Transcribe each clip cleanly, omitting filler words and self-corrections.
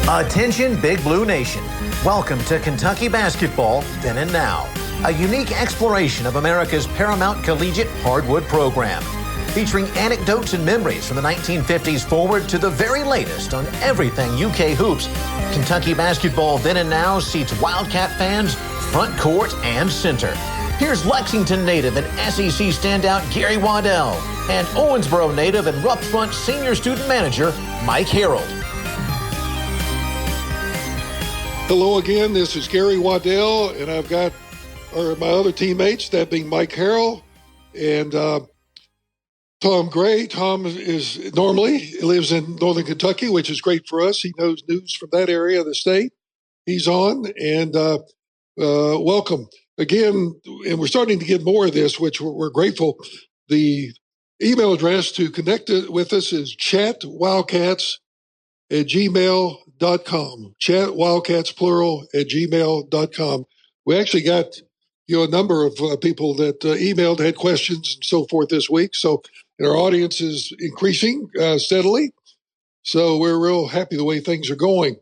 Attention Big Blue Nation. Welcome to Kentucky Basketball Then and Now, a unique exploration of America's paramount collegiate hardwood program, featuring anecdotes and memories from the 1950s forward to the very latest on everything UK hoops. Kentucky Basketball Then and Now seats Wildcat fans front court and center. Here's Lexington native and SEC standout Gary Waddell and Owensboro native and Rupp Front senior student manager Mike Harreld. Hello again, this is Gary Waddell, and I've got my other teammates, that being Mike Harreld and Tom Gray. Tom lives in Northern Kentucky, which is great for us. He knows news from that area of the state. He's on, and welcome. Again, and we're starting to get more of this, which we're grateful. The email address to connect with us is chatwildcats@gmail.com. Chatwildcats plural @gmail.com. We actually got a number of people that emailed, had questions and so forth this week. So and our audience is increasing steadily. So we're real happy the way things are going.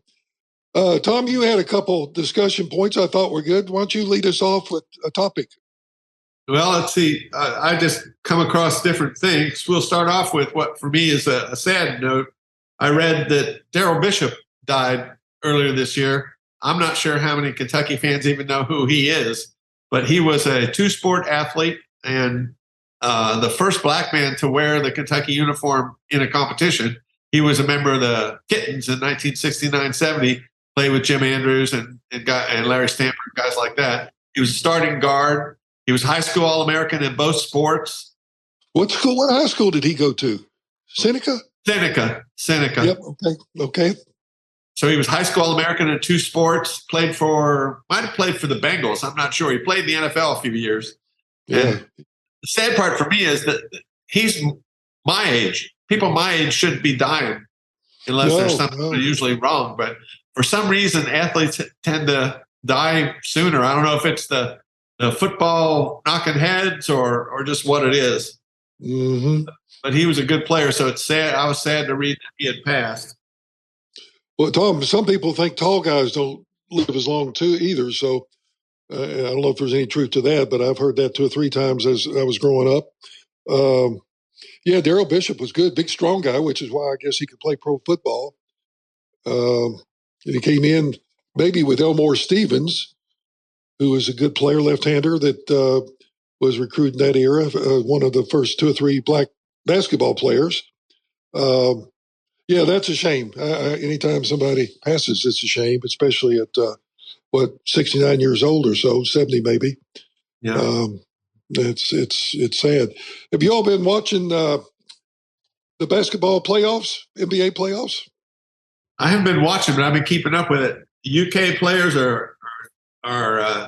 Tom, you had a couple discussion points I thought were good. Why don't you lead us off with a topic? Well, let's see. I just come across different things. We'll start off with what for me is a sad note. I read that Daryl Bishop died earlier this year. I'm not sure how many Kentucky fans even know who he is, but he was a two-sport athlete and the first black man to wear the Kentucky uniform in a competition. He was a member of the Kittens in 1969-70, played with Jim Andrews and Larry Stanford, guys like that. He was a starting guard. He was high school All-American in both sports. What high school did he go to? Seneca. Yep, okay. So he was high school All-American in two sports, might have played for the Bengals. I'm not sure. He played in the NFL a few years. Yeah. And the sad part for me is that he's my age. People my age shouldn't be dying unless there's something usually wrong. But for some reason, athletes tend to die sooner. I don't know if it's the football knocking heads or just what it is. Mm-hmm. But he was a good player, so it's sad. I was sad to read that he had passed. Well, Tom, some people think tall guys don't live as long too either. So I don't know if there's any truth to that, but I've heard that 2 or 3 times as I was growing up. Daryl Bishop was good, big, strong guy, which is why I guess he could play pro football. And he came in maybe with Elmore Stevens, who was a good player, left-hander that was recruited in that era, one of the first 2 or 3 black basketball players. That's a shame. Anytime somebody passes, it's a shame, especially at 69 years old or so, 70 maybe. Yeah, it's sad. Have you all been watching the basketball playoffs, NBA playoffs? I haven't been watching, but I've been keeping up with it. UK players are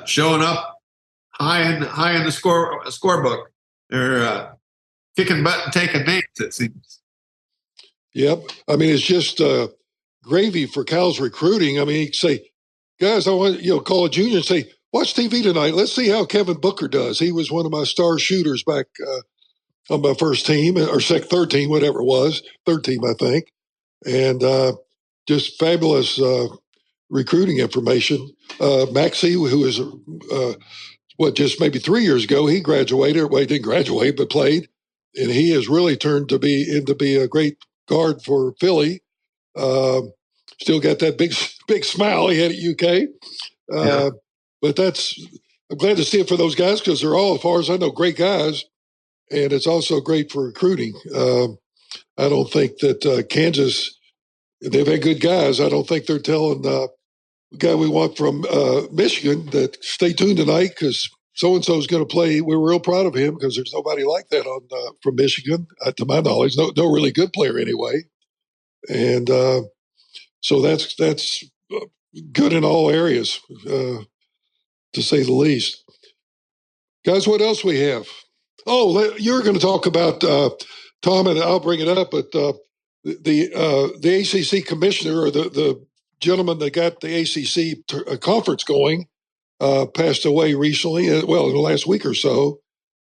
showing up high in the scorebook. They're kicking butt and taking names, it seems. Yep. I mean, it's just gravy for Cal's recruiting. I mean, he say, guys, I want call a junior and say, watch TV tonight. Let's see how Kevin Booker does. He was one of my star shooters back on my first team or third team, whatever it was, third team, I think. And just fabulous recruiting information. Maxey, who is just maybe 3 years ago, he graduated. Well, he didn't graduate, but played. And he has really turned to be a great guard for Philly. Still got that big smile he had at UK. But I'm glad to see it for those guys because they're all, as far as I know, great guys. And it's also great for recruiting. I don't think that Kansas, they've had good guys. I don't think they're telling the guy we want from Michigan that stay tuned tonight because so-and-so is going to play. We're real proud of him because there's nobody like that from Michigan, to my knowledge. No really good player anyway. And so that's good in all areas, to say the least. Guys, what else we have? Oh, you're going to talk about, Tom, and I'll bring it up, but the ACC commissioner or the gentleman that got the ACC conference going passed away recently, in the last week or so,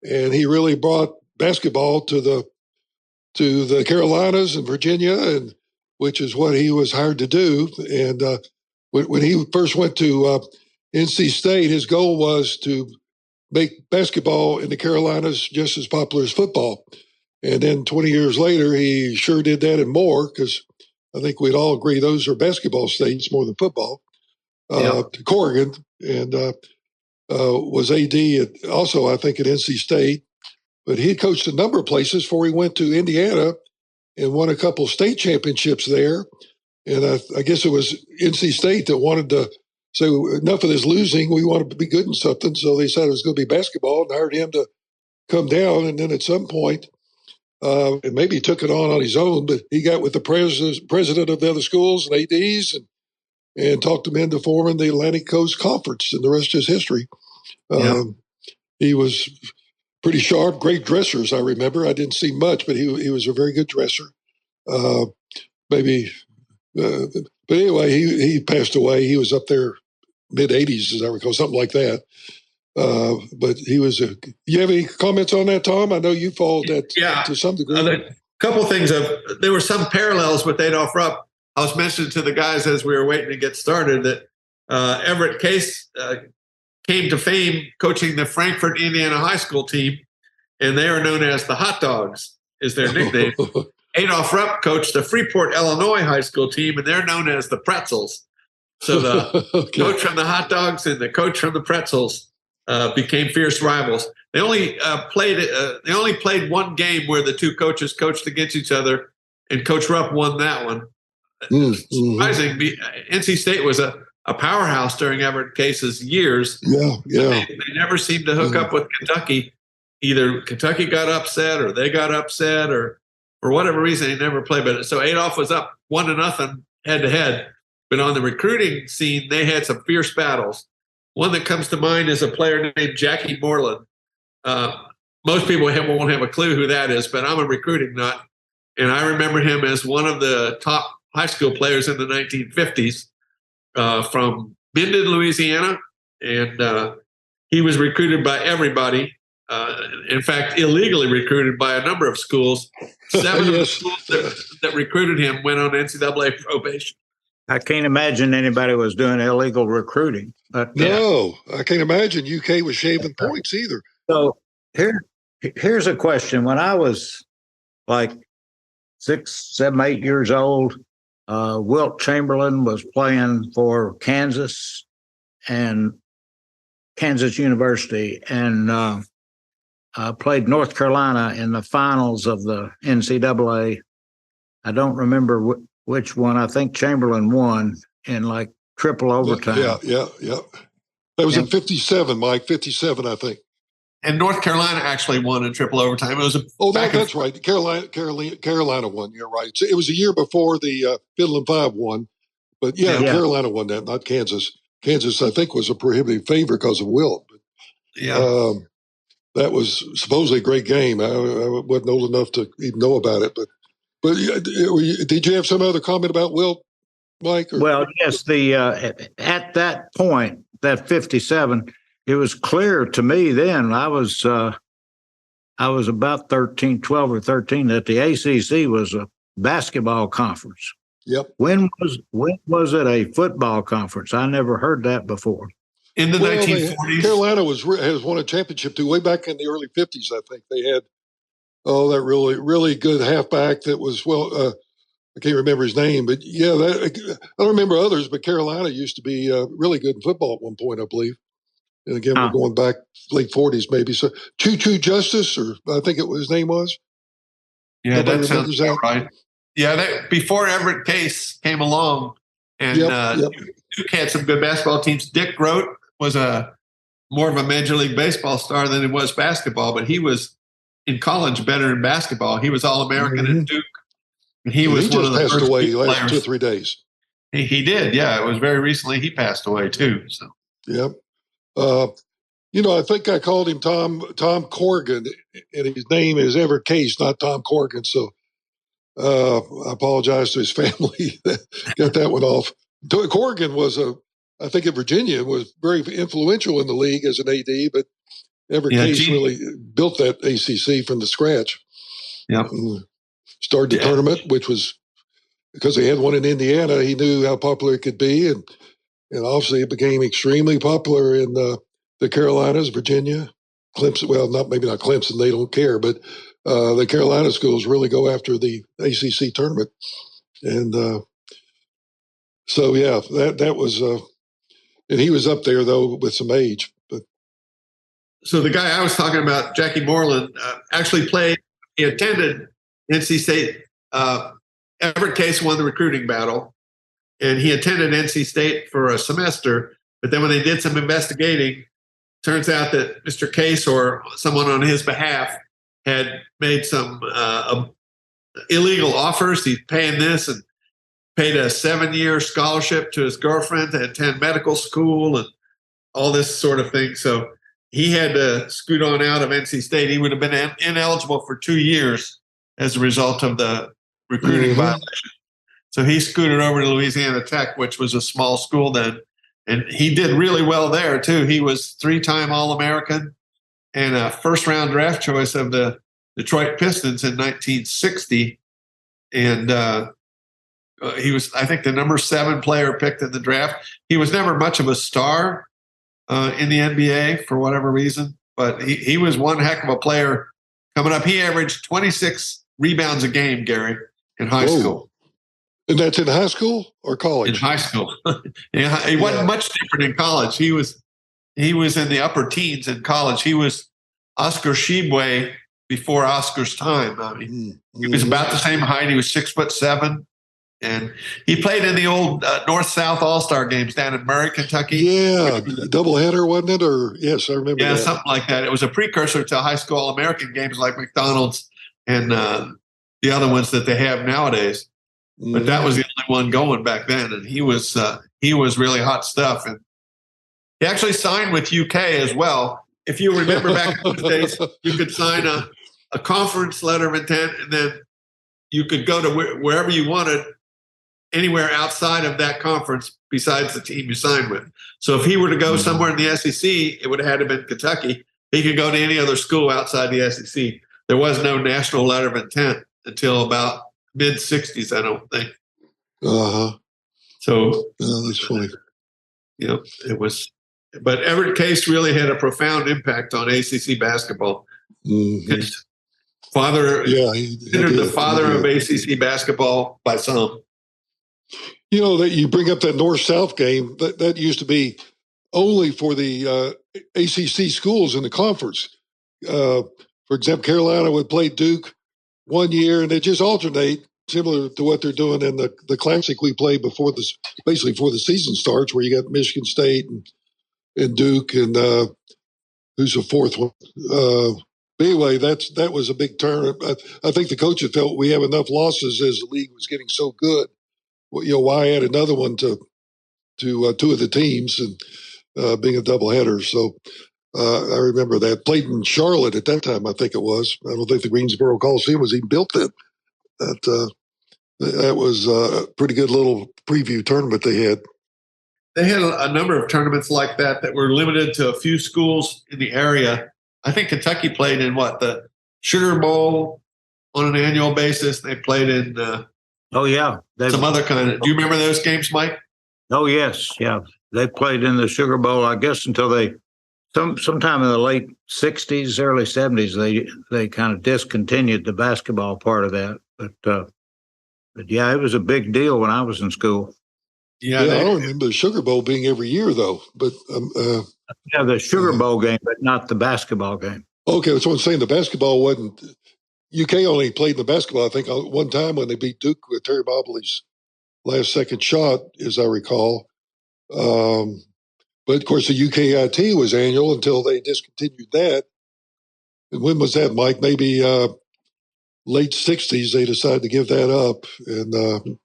and he really brought basketball to the Carolinas and Virginia, and which is what he was hired to do. And when he first went to NC State, his goal was to make basketball in the Carolinas just as popular as football. And then 20 years later, he sure did that and more, because I think we'd all agree those are basketball states more than football. Corrigan, and was AD also, I think, at NC State. But he had coached a number of places before he went to Indiana and won a couple state championships there. And I guess it was NC State that wanted to say, enough of this losing, we want to be good in something. So they decided it was going to be basketball and hired him to come down. And then at some point, and maybe he took it on his own, but he got with the president of the other schools and ADs and talked them into forming the Atlantic Coast Conference, and the rest is history. He was pretty sharp, great dressers, I remember. I didn't see much, but he was a very good dresser. But anyway, he passed away. He was up there mid-'80s, as I recall, something like that. But he was you have any comments on that, Tom? I know you followed that to some degree. A couple of things. There were some parallels with Adolph Rupp. I was mentioning to the guys as we were waiting to get started that Everett Case came to fame coaching the Frankfort, Indiana high school team, and they are known as the Hot Dogs, is their nickname. Adolph Rupp coached the Freeport, Illinois high school team, and they're known as the Pretzels. So the coach from the Hot Dogs and the coach from the Pretzels became fierce rivals. They only played one game where the two coaches coached against each other, and Coach Rupp won that one. Surprising, NC State was a powerhouse during Everett Case's years. They never seemed to hook up with Kentucky. Either Kentucky got upset or they got upset, or for whatever reason, he never played. But so Adolph was up 1-0 head to head. But on the recruiting scene, they had some fierce battles. One that comes to mind is a player named Jackie Moreland. Most people won't have a clue who that is, but I'm a recruiting nut. And I remember him as one of the top high school players in the 1950s from Minden, Louisiana. And he was recruited by everybody. In fact, illegally recruited by a number of schools. 7 of the schools that recruited him went on NCAA probation. I can't imagine anybody was doing illegal recruiting. But, no, I can't imagine UK was shaving points either. So here's a question. When I was like 6, 7, 8 years old, Wilt Chamberlain was playing for Kansas and Kansas University, and played North Carolina in the finals of the NCAA. I don't remember which one. I think Chamberlain won in like triple overtime. Yeah. That was in 57, Mike. 57, I think. And North Carolina actually won in triple overtime. It was that's right. Carolina won. You're right. It was a year before the Fiddle and Five won, but Carolina won that, not Kansas. Kansas, I think, was a prohibitive favorite because of Wilt. That was supposedly a great game. I wasn't old enough to even know about it, but did you have some other comment about Wilt, Mike? Or? Well, yes. At that point, that 57, it was clear to me then. I was about 12 or 13 that the ACC was a basketball conference. Yep. When was it a football conference? I never heard that before. In the 1940s, Carolina has won a championship too. Way back in the early 50s, I think they had that really, really good halfback that was I can't remember his name, but I don't remember others. But Carolina used to be really good in football at one point, I believe. And again, we're going back late 40s maybe. So Choo Justice, or I think his name was. Yeah, that sounds right. Yeah, before Everett Case came along, and Duke had some good basketball teams. Dick Grote was more of a Major League Baseball star than he was basketball, but he was in college better in basketball. He was All-American at Duke. And he was one of the passed first away last players. 2 or 3 days. He did, yeah. It was very recently he passed away too. So yep. I think I called him Tom Corrigan, and his name is Everett Case, not Tom Corrigan. So I apologize to his family that got that one off. Corrigan was I think at Virginia, was very influential in the league as an AD, but Everett Case really built that ACC from the scratch. Yeah. Started the tournament, which was because they had one in Indiana, he knew how popular it could be. And obviously it became extremely popular in the Carolinas, Virginia, Clemson. Well, maybe not Clemson. They don't care, but the Carolina schools really go after the ACC tournament. And so, yeah, that was and he was up there, though, with some age. But so the guy I was talking about, Jackie Moreland, actually played. He attended NC State. Everett Case won the recruiting battle, and he attended NC State for a semester. But then when they did some investigating, turns out that Mr. Case or someone on his behalf had made some illegal offers. He's paying this and paid a 7-year scholarship to his girlfriend to attend medical school and all this sort of thing. So he had to scoot on out of NC State. He would have been ineligible for 2 years as a result of the recruiting violation. So he scooted over to Louisiana Tech, which was a small school then. And he did really well there, too. He was 3-time All-American and a first-round draft choice of the Detroit Pistons in 1960. And he was, I think, the number 7 player picked in the draft. He was never much of a star in the NBA for whatever reason, but he was one heck of a player coming up. He averaged 26 rebounds a game, Gary, in high school. And that's in high school or college? In high school. He wasn't much different in college. He was in the upper teens in college. He was Oscar Tshiebwe before Oscar's time. I mean, he was about the same height. He was 6'7", and he played in the old North-South All-Star games down in Murray, Kentucky. Yeah, doubleheader, wasn't it? Or yes, I remember. Yeah, that. Something like that. It was a precursor to high school All-American games like McDonald's and the other ones that they have nowadays. But that was the only one going back then, and he was really hot stuff. And he actually signed with UK as well. If you remember back in those days, you could sign a conference letter of intent, and then you could go to wherever you wanted, anywhere outside of that conference besides the team you signed with. So if he were to go somewhere in the SEC, it would have had to have been Kentucky. He could go to any other school outside the SEC. There was no national letter of intent until about mid-'60s, I don't think. So that's funny. It was, but Everett Case really had a profound impact on ACC basketball. His father, considered the father of ACC basketball by some. That you bring up that North-South game, that used to be only for the ACC schools in the conference. For example, Carolina would play Duke one year, and they just alternate, similar to what they're doing in the Classic we play before the season starts, where you got Michigan State and Duke and who's the fourth one. But anyway, that was a big turn. I think the coaches felt we have enough losses as the league was getting so good. Why add another one to 2 of the teams and being a doubleheader? So I remember that. Played in Charlotte at that time, I think it was. I don't think the Greensboro Coliseum was even built then. That was a pretty good little preview tournament they had. They had a number of tournaments like that were limited to a few schools in the area. I think Kentucky played in the Sugar Bowl on an annual basis. They played in some other kind of. Do you remember those games, Mike? Oh yes, yeah. They played in the Sugar Bowl, I guess, until sometime in the late '60s, early '70s. They kind of discontinued the basketball part of that, but yeah, it was a big deal when I was in school. Yeah, I don't remember the Sugar Bowl being every year though. But the Sugar Bowl game, but not the basketball game. Okay, that's what I'm saying. The basketball wasn't. UK only played in the basketball, I think, one time when they beat Duke with Terry Mobley's last-second shot, as I recall. But, of course, the UKIT was annual until they discontinued that. And when was that, Mike? Maybe late 60s they decided to give that up and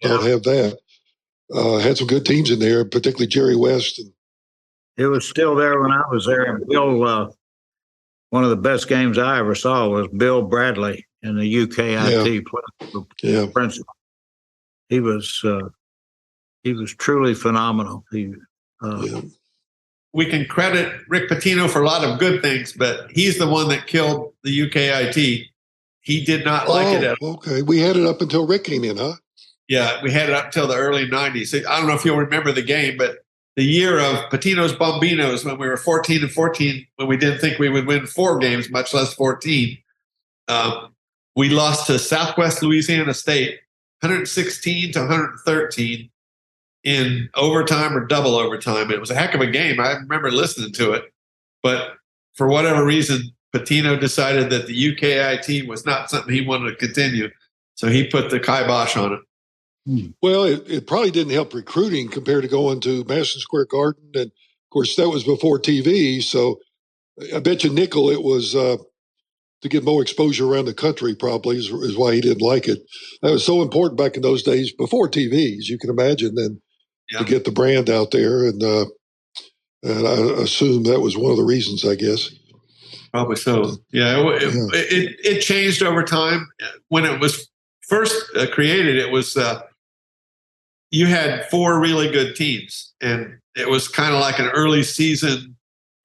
not have that. Had some good teams in there, particularly Jerry West. It was still there when I was there. And Bill, one of the best games I ever saw was Bill Bradley in the UKIT principal. He was truly phenomenal. We can credit Rick Pitino for a lot of good things, but he's the one that killed the UKIT. He did not like it at all. Okay, we had it up until Rick came in, huh? Yeah, we had it up until the early 90s. I don't know if you'll remember the game, but the year of Patino's Bombinos, when we were 14-14, when we didn't think we would win 4 games, much less 14, we lost to Southwest Louisiana State 116-113 in overtime or double overtime. It was a heck of a game. I remember listening to it. But for whatever reason, Patino decided that the UKIT was not something he wanted to continue. So he put the kibosh on it. Well, it probably didn't help recruiting compared to going to Madison Square Garden. And, of course, that was before TV. So I bet you nickel it was to get more exposure around the country probably is why he didn't like it. That was so important back in those days before TVs, you can imagine, and to get the brand out there. And I assume that was one of the reasons, I guess. Probably so. Yeah, it changed over time. When it was first created, it was you had 4 really good teams, and it was kind of like an early season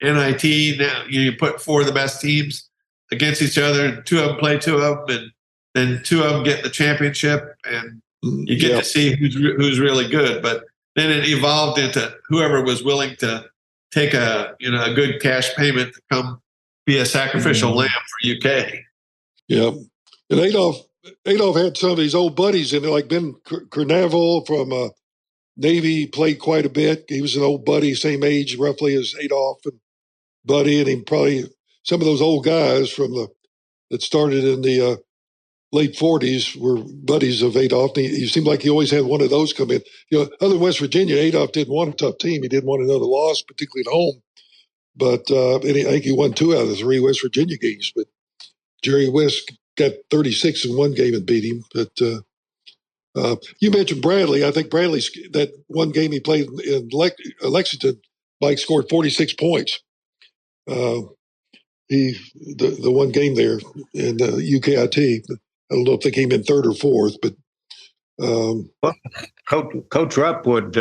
NIT. Now you put 4 of the best teams against each other, and 2 of them play 2 of them, and then 2 of them get the championship, and you get to see who's really good. But then it evolved into whoever was willing to take a good cash payment to come be a sacrificial lamb for UK. Yeah, and Adolph had some of his old buddies in it, like Ben Kernavel from Navy played quite a bit. He was an old buddy, same age roughly as Adolph and Buddy, and he probably some of those old guys that started in the late 40s were buddies of Adolph. He seemed like he always had one of those come in. Other than West Virginia, Adolph didn't want a tough team. He didn't want another loss, particularly at home. But I think he won 2 out of the 3 West Virginia games. But Jerry West got 36 in one game and beat him. But you mentioned Bradley. I think Bradley's that one game he played in Lexington, Mike scored 46 points. The one game there in UKIT. I don't know if they came in 3rd or 4th, but Coach Rupp would,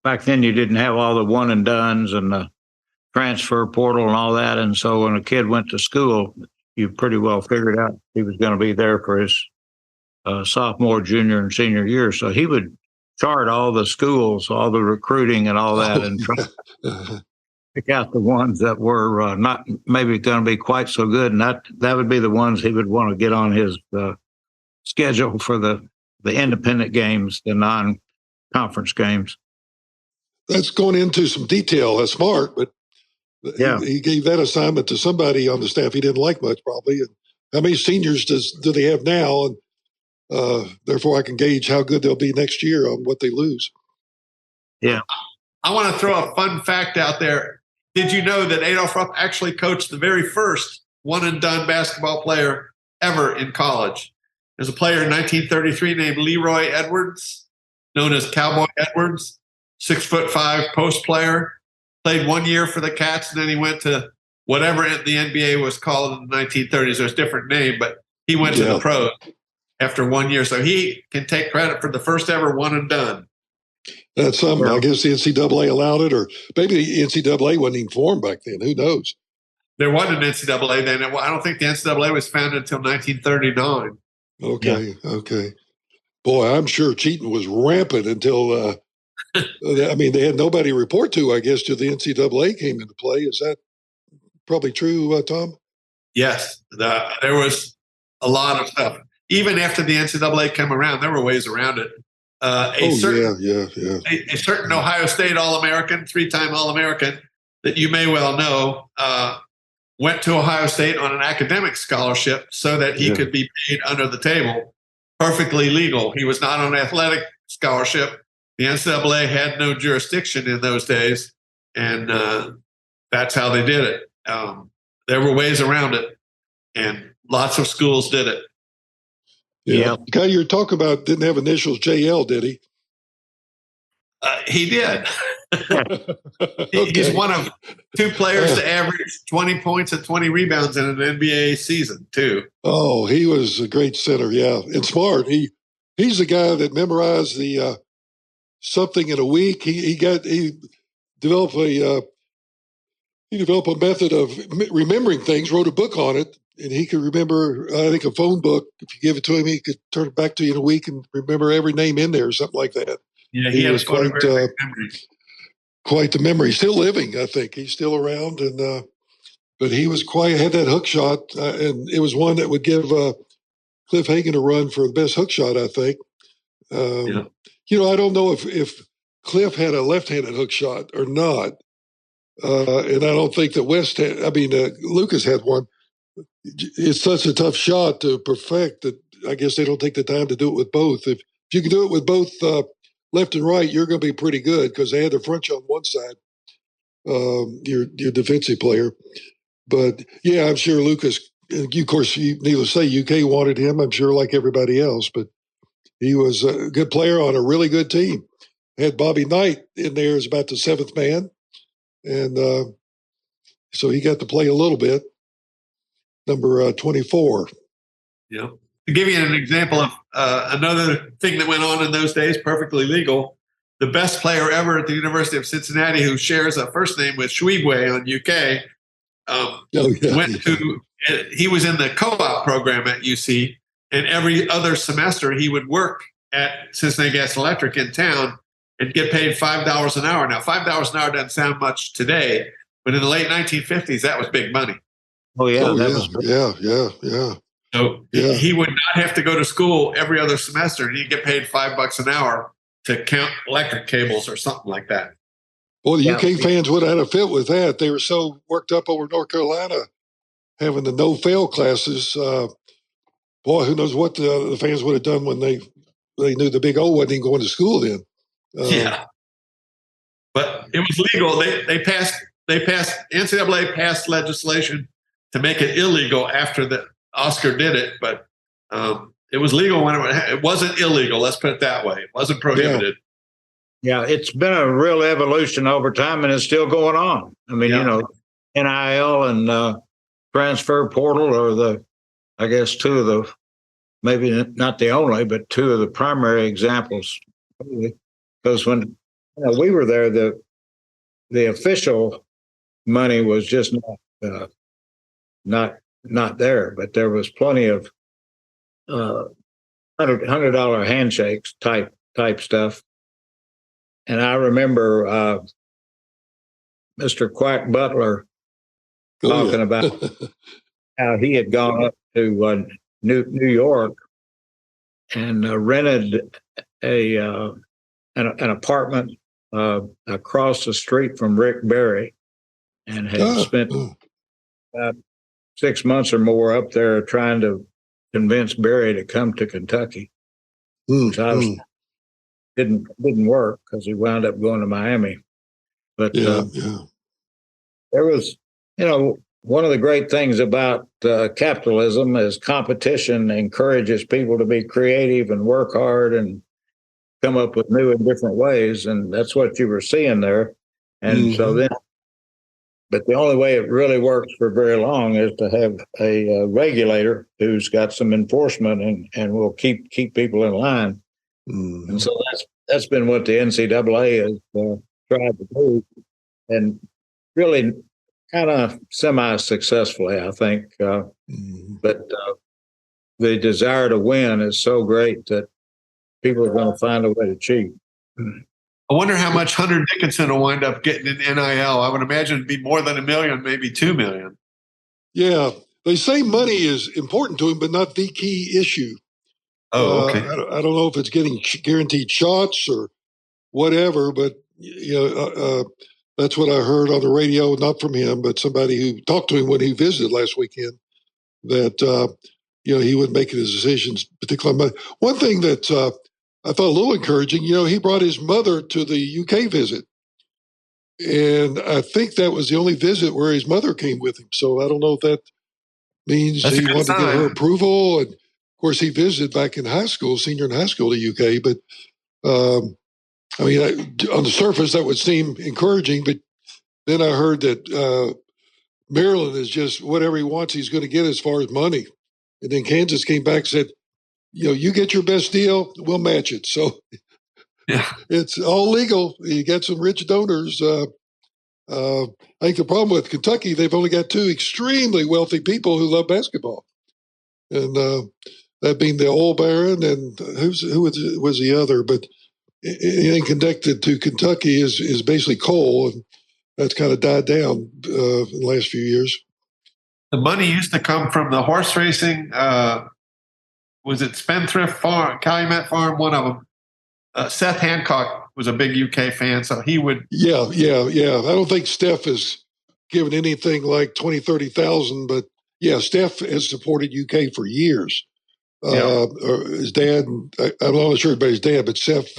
back then you didn't have all the one and dones and the transfer portal and all that, and so when a kid went to school, you pretty well figured out he was going to be there for his sophomore, junior, and senior year. So he would chart all the schools, all the recruiting, and all that, and try to pick out the ones that were not maybe going to be quite so good, and that would be the ones he would want to get on his schedule for the independent games, the non-conference games. That's going into some detail. That's smart, but he gave that assignment to somebody on the staff he didn't like much, probably. And how many seniors do they have now? And therefore, I can gauge how good they'll be next year on what they lose. Yeah. I want to throw a fun fact out there. Did you know that Adolph Rupp actually coached the very first one-and-done basketball player ever in college? There's a player in 1933 named Leroy Edwards, known as Cowboy Edwards, 6'5" post player, played 1 year for the Cats, and then he went to whatever the NBA was called in the 1930s. There's a different name, but he went to the pros after 1 year. So he can take credit for the first ever one-and-done. That's something. I guess the NCAA allowed it, or maybe the NCAA wasn't even formed back then. Who knows? There wasn't an NCAA then. I don't think the NCAA was founded until 1939. Okay. Boy, I'm sure cheating was rampant until, they had nobody to report to, I guess, till the NCAA came into play. Is that probably true, Tom? Yes. There was a lot of stuff. Even after the NCAA came around, there were ways around it. A certain Ohio State All-American, 3-time All-American that you may well know, went to Ohio State on an academic scholarship so that he could be paid under the table, perfectly legal. He was not on an athletic scholarship. The NCAA had no jurisdiction in those days, and that's how they did it. There were ways around it, and lots of schools did it. Yeah. The guy you're talking about didn't have initials JL, did he? He did. He's one of 2 players to average 20 points and 20 rebounds in an NBA season, too. Oh, he was a great center, and smart. He's the guy that memorized the something in a week. He developed a method of remembering things. Wrote a book on it. and he could remember, I think, a phone book. If you give it to him, he could turn it back to you in a week and remember every name in there or something like that. Yeah, he was quite memory. Quite the memory. Still living, I think. He's still around, and but he was had that hook shot, and it was one that would give Cliff Hagan a run for the best hook shot, I think. Yeah. I don't know if Cliff had a left-handed hook shot or not, and I don't think that Lucas had one. It's such a tough shot to perfect that I guess they don't take the time to do it with both. If you can do it with both left and right, you're going to be pretty good because they had their French on one side, your defensive player. But yeah, I'm sure Lucas, of course, needless to say, UK wanted him, I'm sure, like everybody else, but he was a good player on a really good team. Had Bobby Knight in there as about the seventh man. And so he got to play a little bit, number 24. Yeah. To give you an example of another thing that went on in those days, perfectly legal, the best player ever at the University of Cincinnati who shares a first name with Schwiegwe on UK he was in the co-op program at UC, and every other semester he would work at Cincinnati Gas and Electric in town and get paid $5 an hour. Now, $5 an hour doesn't sound much today, but in the late 1950s, that was big money. Oh, yeah. Yeah. So he would not have to go to school every other semester, and he'd get paid $5 an hour to count electric cables or something like that. Well, the UK fans would have had a fit with that. They were so worked up over North Carolina having the no-fail classes. Boy, who knows what the fans would have done when they knew the Big O wasn't even going to school then. Yeah, but it was legal. They passed NCAA passed legislation to make it illegal after the Oscar did it, but it was legal when it wasn't illegal. Let's put it that way. It wasn't prohibited. Yeah, it's been a real evolution over time, and it's still going on. I mean, NIL and transfer portal are I guess, two of the, maybe not the only, but two of the primary examples. Because when we were there, the official money was just not there, but there was plenty of $100 handshakes type stuff. And I remember Mr. Quack Butler talking about how he had gone up to New York and rented an apartment across the street from Rick Barry, and had spent about 6 months or more up there trying to convince Barry to come to Kentucky, which didn't work because he wound up going to Miami. But there was, one of the great things about capitalism is competition encourages people to be creative and work hard and come up with new and different ways. And that's what you were seeing there. And so then, but the only way it really works for very long is to have a regulator who's got some enforcement and will keep people in line. And so that's been what the NCAA has tried to do, and really kind of semi-successfully, I think. But the desire to win is so great that people are going to find a way to cheat. I wonder how much Hunter Dickinson will wind up getting in NIL. I would imagine it'd be more than $1 million, maybe $2 million. Yeah, they say money is important to him, but not the key issue. Oh, okay. I don't know if it's getting guaranteed shots or whatever, but that's what I heard on the radio, not from him, but somebody who talked to him when he visited last weekend, that he would make his decisions, particularly. One thing that I thought a little encouraging, he brought his mother to the UK visit, and I think that was the only visit where his mother came with him. So I don't know if that means he wanted to get her approval. And of course, he visited back in high school, senior in high school, the UK. But I mean, on the surface, that would seem encouraging. But then I heard that Maryland is just whatever he wants, he's going to get as far as money. And then Kansas came back and said, you get your best deal, we'll match it. So it's all legal. You get some rich donors. I think the problem with Kentucky, they've only got two extremely wealthy people who love basketball, and that being the oil baron and who was the other. But anything connected to Kentucky is basically coal, and that's kind of died down in the last few years. The money used to come from the horse racing. Was it Spendthrift Farm, Calumet Farm? One of them. Seth Hancock was a big UK fan, so he would. Yeah. I don't think Steph has given anything like 20, 30,000, but yeah, Steph has supported UK for years. His dad, I'm not sure about his dad, but Steph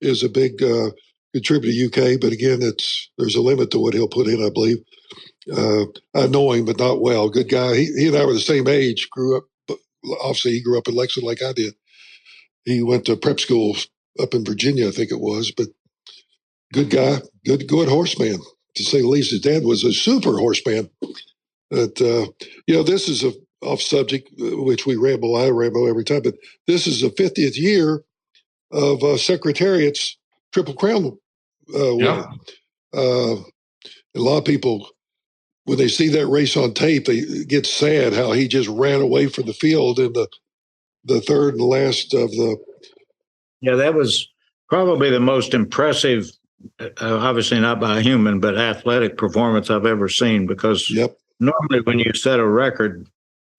is a big contributor to UK. But again, there's a limit to what he'll put in, I believe. I know him, but not well. Good guy. He and I were the same age. Grew up. Obviously, he grew up in Lexington like I did. He went to prep school up in Virginia, I think it was. But good guy, good horseman, to say the least. His dad was a super horseman. But this is a off subject, which I ramble every time. But this is the 50th year of Secretariat's Triple Crown winner. A lot of people, when they see that race on tape, they get sad how he just ran away from the field in the third and last of the. Yeah, that was probably the most impressive, obviously not by a human, but athletic performance I've ever seen. Because normally when you set a record,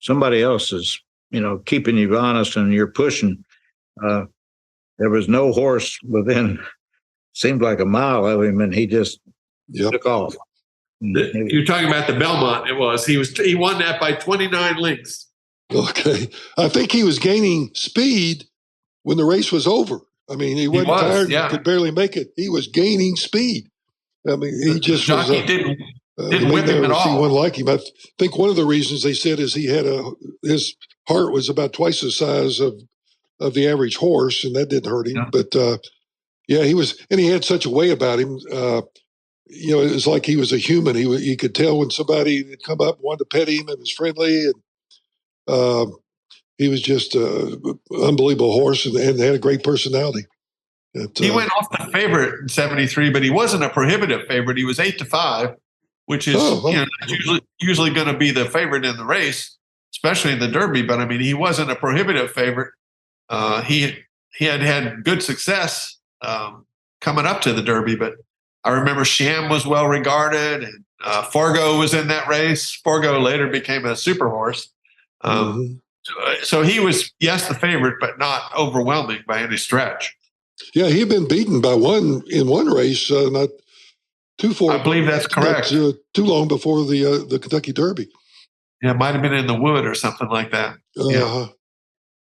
somebody else is, keeping you honest and you're pushing. There was no horse within, seemed like a mile of him, and he just took off. You're talking about the Belmont. He won that by 29 lengths. Okay, I think he was gaining speed when the race was over. I mean, he wasn't tired; he could barely make it. He was gaining speed. I mean, he just was. Didn't whip him at all. See one like him. I think one of the reasons they said is he had his heart was about twice the size of the average horse, and that didn't hurt him. Yeah. But he was, and he had such a way about him. It was like he was a human. You could tell when somebody had come up and wanted to pet him and was friendly, and he was just an unbelievable horse and had a great personality. He went off the favorite in 73, but he wasn't a prohibitive favorite. He was 8-5, which is usually going to be the favorite in the race, especially in the Derby. But I mean, he wasn't a prohibitive favorite. He had good success coming up to the Derby, but I remember Sham was well regarded, and Fargo was in that race. Fargo later became a super horse. So he was, the favorite, but not overwhelming by any stretch. Yeah, he had been beaten by one in one race, not too far. I believe that's correct. Too long before the Kentucky Derby. Yeah, it might have been in the Wood or something like that. Yeah.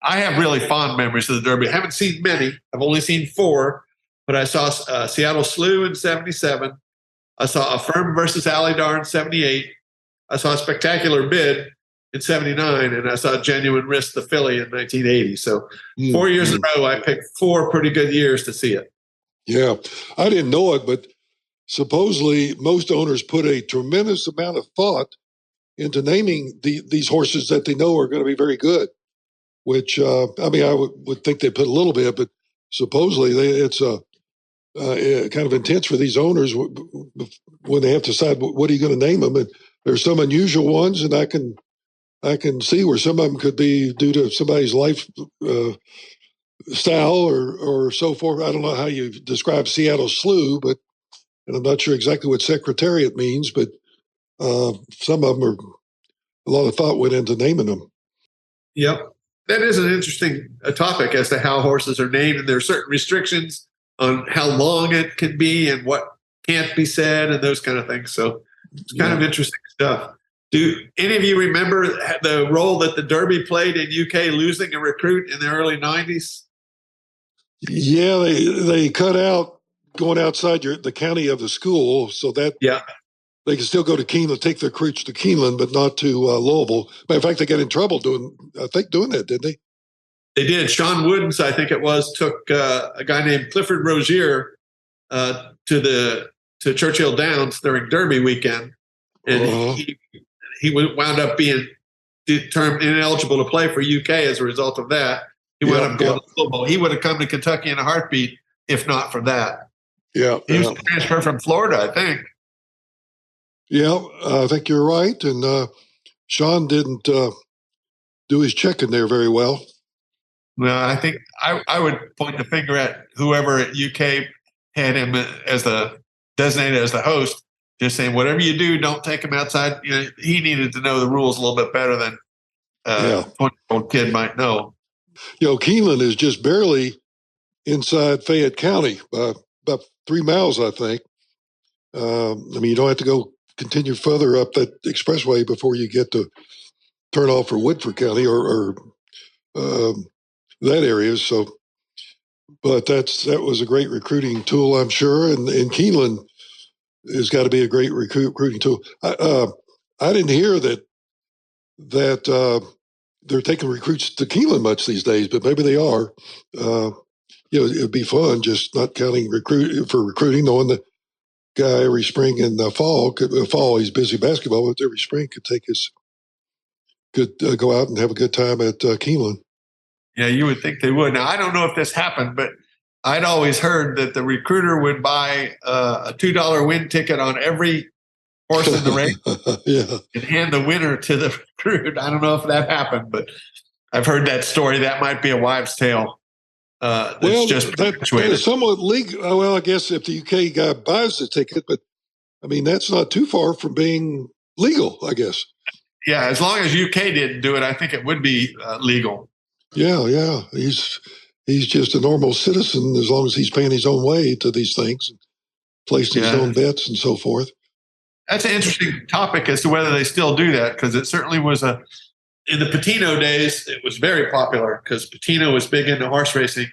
I have really fond memories of the Derby. I haven't seen many. I've only seen 4, but I saw Seattle Slew in 77. I saw Affirm versus Alydar in 78. I saw a Spectacular Bid in 79, and I saw Genuine Risk, the filly, in 1980. So 4 years in a row, I picked 4 pretty good years to see it. Yeah, I didn't know it, but supposedly most owners put a tremendous amount of thought into naming these horses that they know are going to be very good, which, I would think they put a little bit, but supposedly it's kind of intense for these owners when they have to decide what are you going to name them. And there's some unusual ones, and I can see where some of them could be due to somebody's life style or so forth. I don't know how you describe Seattle Slew, and I'm not sure exactly what Secretariat means, but some of them a lot of thought went into naming them. Yep. That is an interesting topic as to how horses are named, and there are certain restrictions on how long it can be and what can't be said and those kind of things. So it's kind of interesting stuff. Do any of you remember the role that the Derby played in UK losing a recruit in the early 90s? Yeah, they cut out going outside the county of the school so that they can still go to Keeneland, take their recruits to Keeneland, but not to Louisville. Matter of fact, they got in trouble doing that, didn't they? They did. Sean Woodens, I think it was, took a guy named Clifford Rozier to Churchill Downs during Derby weekend, and he wound up being determined ineligible to play for UK as a result of that. He wound up going to Louisville. He would have come to Kentucky in a heartbeat if not for that. Yeah, he was transferred from Florida, I think. Yeah, I think you're right. And Sean didn't do his checking there very well. Well, I think I would point the finger at whoever at UK had him as the designated as the host, just saying, whatever you do, don't take him outside. You know, he needed to know the rules a little bit better than a 20-year-old kid might know. Keeneland is just barely inside Fayette County by about 3 miles, I think. You don't have to continue further up that expressway before you get to turn off for Woodford County or that area. So, but that was a great recruiting tool, I'm sure. And Keeneland has got to be a great recruiting tool. I didn't hear that they're taking recruits to Keeneland much these days, but maybe they are. It'd be fun just not counting recruiting, knowing the guy every spring and fall. He's busy basketball, but every spring could go out and have a good time at Keeneland. Yeah, you would think they would. Now, I don't know if this happened, but I'd always heard that the recruiter would buy a $2 win ticket on every horse in the race and hand the winner to the recruit. I don't know if that happened, but I've heard that story. That might be a wives' tale. That is somewhat legal. Well, I guess if the UK guy buys the ticket, but that's not too far from being legal, I guess. Yeah, as long as UK didn't do it, I think it would be legal. Yeah. He's just a normal citizen as long as he's paying his own way to these things, and placing his own bets and so forth. That's an interesting topic as to whether they still do that, because it certainly was in the Patino days, it was very popular because Patino was big into horse racing.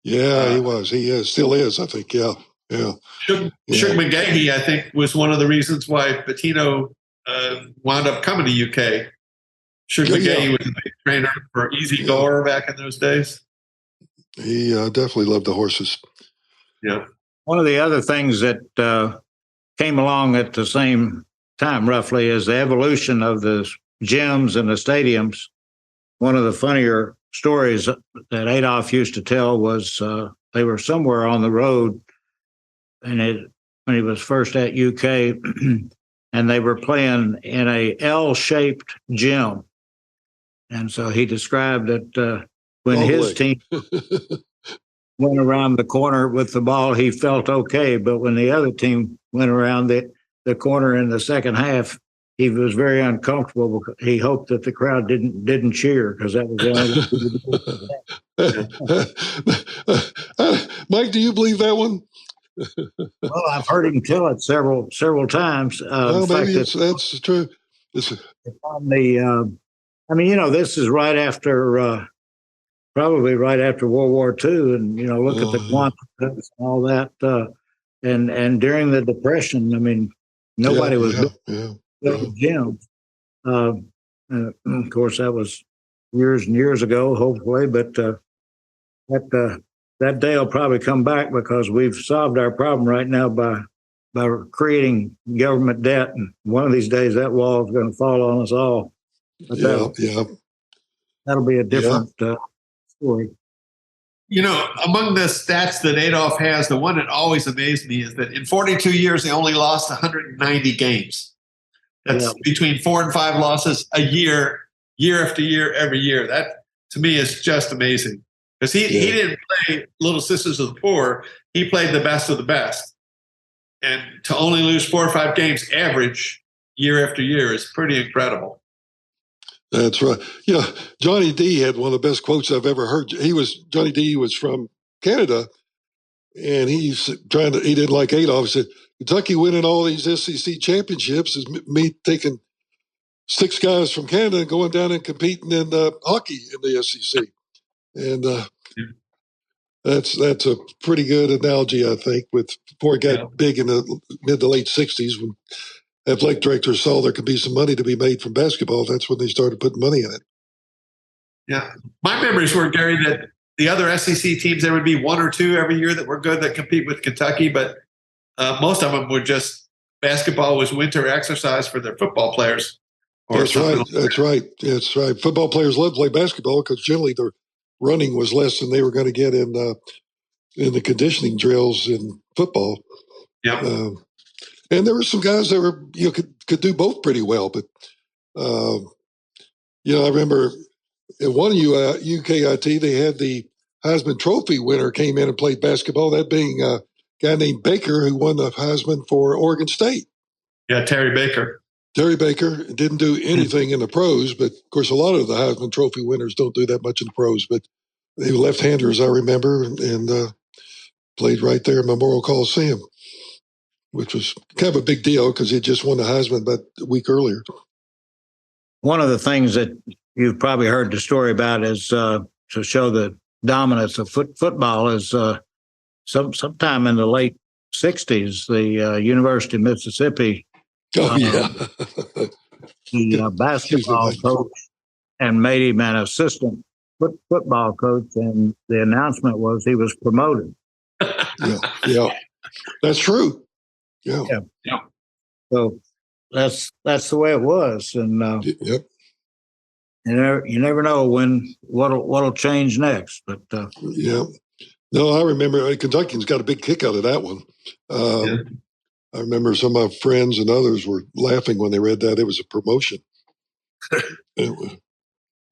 Yeah, he was. He still is, I think. Yeah. Shug McGahee, I think, was one of the reasons why Patino wound up coming to UK. Shug McGahee was a big trainer for Easy Goer back in those days. He definitely loved the horses. Yeah. One of the other things that came along at the same time, roughly, is the evolution of the gyms and the stadiums. One of the funnier stories that Adolph used to tell was they were somewhere on the road, and when he was first at UK, and they were playing in a L-shaped gym. And so he described that when his team went around the corner with the ball, he felt okay. But when the other team went around the corner in the second half, he was very uncomfortable because he hoped that the crowd didn't cheer, because that was the only. Mike, do you believe that one? Well, I've heard him tell it several times. Maybe that's true. On the, this is right after, probably right after World War II, and look at the quantum and all that, and during the Depression, nobody was building gyms. Of course, that was years and years ago, hopefully, but that day will probably come back, because we've solved our problem right now by creating government debt, and one of these days that wall is going to fall on us all. But that'll be a different story. Among the stats that Adolph has, the one that always amazed me is that in 42 years, they only lost 190 games. That's between 4 and 5 losses a year after year, every year. That, to me, is just amazing. Because he didn't play Little Sisters of the Poor. He played the best of the best. And to only lose 4 or 5 games average year after year is pretty incredible. That's right. Johnny D had one of the best quotes I've ever heard. Johnny D was from Canada, and he didn't like Adolph. He said, Kentucky winning all these SEC championships is me taking 6 guys from Canada and going down and competing in hockey in the SEC. And that's a pretty good analogy, I think, before it got big in the mid to late 60s, when athletic directors saw there could be some money to be made from basketball. That's when they started putting money in it. Yeah. My memories were, Gary, that the other SEC teams, there would be 1 or 2 every year that were good that compete with Kentucky, but most of them were just basketball was winter exercise for their football players. That's right. Football players love to play basketball because generally their running was less than they were going to get in the conditioning drills in football. Yeah. And there were some guys that were could do both pretty well. But I remember at one UKIT they had the Heisman Trophy winner came in and played basketball. That being a guy named Baker who won the Heisman for Oregon State. Yeah, Terry Baker. Terry Baker didn't do anything in the pros, but of course a lot of the Heisman Trophy winners don't do that much in the pros. But they were left-handers, I remember, and played right there at Memorial Coliseum, which was kind of a big deal because he just won the Heisman about a week earlier. One of the things that you've probably heard the story about is to show the dominance of football is sometime in the late 60s, the University of Mississippi the basketball coach and made him an assistant football coach, and the announcement was he was promoted. Yeah, that's true. Yeah. So that's the way it was, and yep. You never know what'll change next. But yeah, no, I remember Kentuckyans got a big kick out of that one. I remember some of my friends and others were laughing when they read that it was a promotion.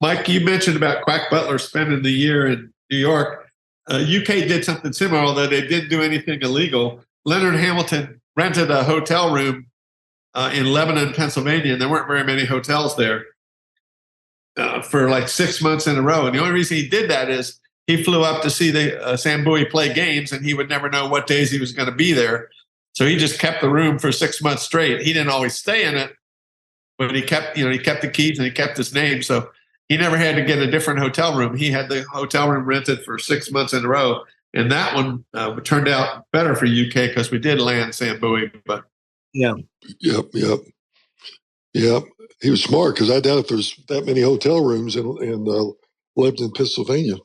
Mike, you mentioned about Quack Butler spending the year in New York. UK did something similar, although they didn't do anything illegal. Leonard Hamilton rented a hotel room in Lebanon, Pennsylvania, and there weren't very many hotels there for like 6 months in a row. And the only reason he did that is he flew up to see the Sam Bowie play games, and he would never know what days he was going to be there. So he just kept the room for 6 months straight. He didn't always stay in it, but he kept the keys and he kept his name. So he never had to get a different hotel room. He had the hotel room rented for 6 months in a row. And that one turned out better for UK because we did land Sam Bowie. But Yep. He was smart because I doubt if there's that many hotel rooms in Lebanon, Pennsylvania.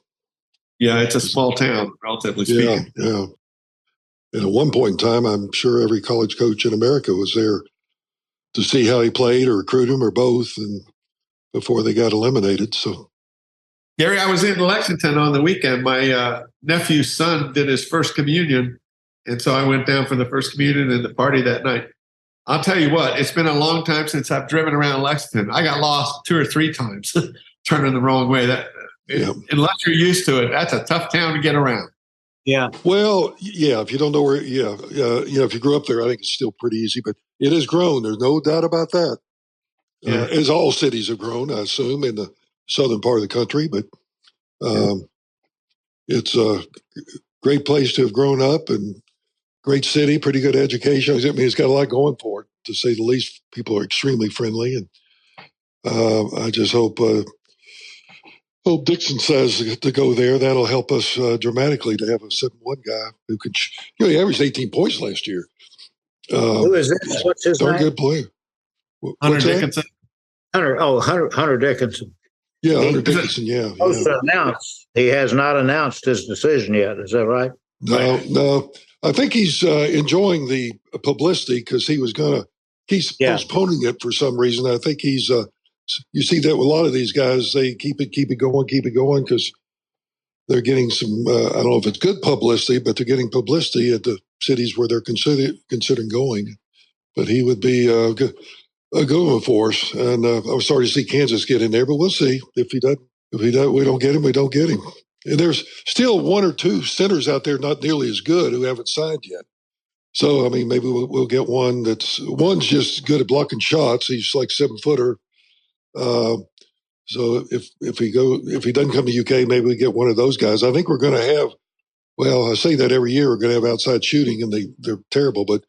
Yeah, it's a small town, relatively speaking. Yeah. And at one point in time, I'm sure every college coach in America was there to see how he played or recruit him or both, and before they got eliminated. So, Gary, I was in Lexington on the weekend. My nephew's son did his first communion, and so I went down for the first communion and the party that night. I'll tell you what, it's been a long time since I've driven around Lexington. I got lost 2 or 3 times turning the wrong way. Unless you're used to it, that's a tough town to get around. Yeah. Well, yeah, if you don't know where, if you grew up there, I think it's still pretty easy, but it has grown. There's no doubt about that. As all cities have grown, I assume, in the southern part of the country, but it's a great place to have grown up and great city, pretty good education. I mean, it's got a lot going for it, to say the least. People are extremely friendly, and I just hope Dixon says to go there. That'll help us dramatically to have a 7-1 guy who could, he averaged 18 points last year. Who is this? What's his name? Good player. Hunter Dickinson. Hunter Dickinson. Yeah, Hunter Dickinson, yeah. He has not announced his decision yet. Is that right? No. I think he's enjoying the publicity because he's postponing it for some reason. I think he's you see that with a lot of these guys, they keep it going because they're getting some, I don't know if it's good publicity, but they're getting publicity at the cities where they're considering going. But he would be a good one for us. And I was starting to see Kansas get in there, but we'll see. If he doesn't, we don't get him, we don't get him. And there's still 1 or 2 centers out there not nearly as good who haven't signed yet. So, I mean, maybe we'll get one's just good at blocking shots. He's like 7-footer. So if he doesn't come to UK, maybe we get one of those guys. I think we're going to have, I say that every year, we're going to have outside shooting, and they're terrible, but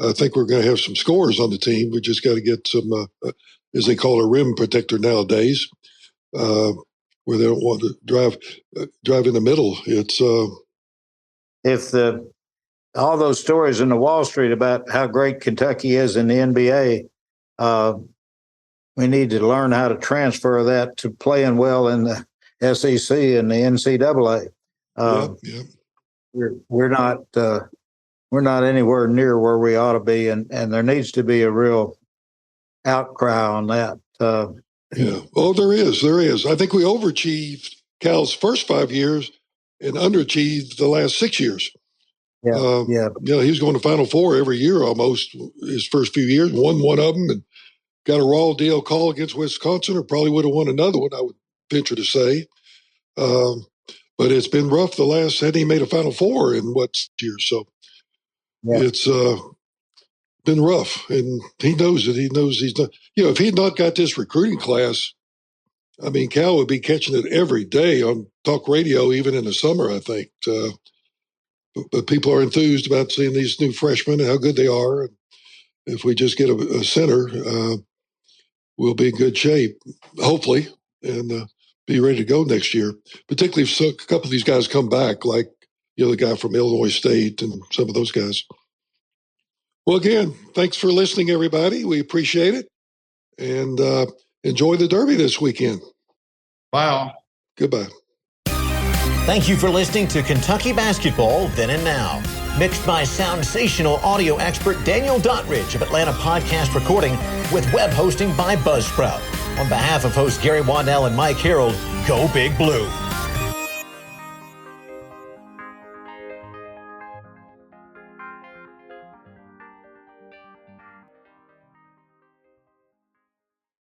I think we're going to have some scorers on the team. We just got to get some, as they call it, a rim protector nowadays, where they don't want to drive in the middle. It's if all those stories in the Wall Street about how great Kentucky is in the NBA, we need to learn how to transfer that to playing well in the SEC and the NCAA. We're not anywhere near where we ought to be, and there needs to be a real outcry on that. Oh, there is. I think we overachieved Cal's first 5 years and underachieved the last 6 years. He was going to Final Four every year almost his first few years, won one of them and got a raw deal call against Wisconsin, or probably would have won another one, I would venture to say. But it's been rough hadn't he made a Final Four in year? So it's been rough, and he knows it. He knows he's not, if he had not got this recruiting class, I mean, Cal would be catching it every day on talk radio, even in the summer, I think. But people are enthused about seeing these new freshmen and how good they are. And if we just get a center, we'll be in good shape, hopefully, and be ready to go next year, particularly if a couple of these guys come back, like the guy from Illinois State and some of those guys. Well, again, thanks for listening, everybody. We appreciate it. And enjoy the Derby this weekend. Wow. Goodbye. Thank you for listening to Kentucky Basketball Then and Now. Mixed by sensational audio expert Daniel Dottridge of Atlanta Podcast Recording, with web hosting by Buzzsprout. On behalf of hosts Gary Waddell and Mike Harreld, go Big Blue.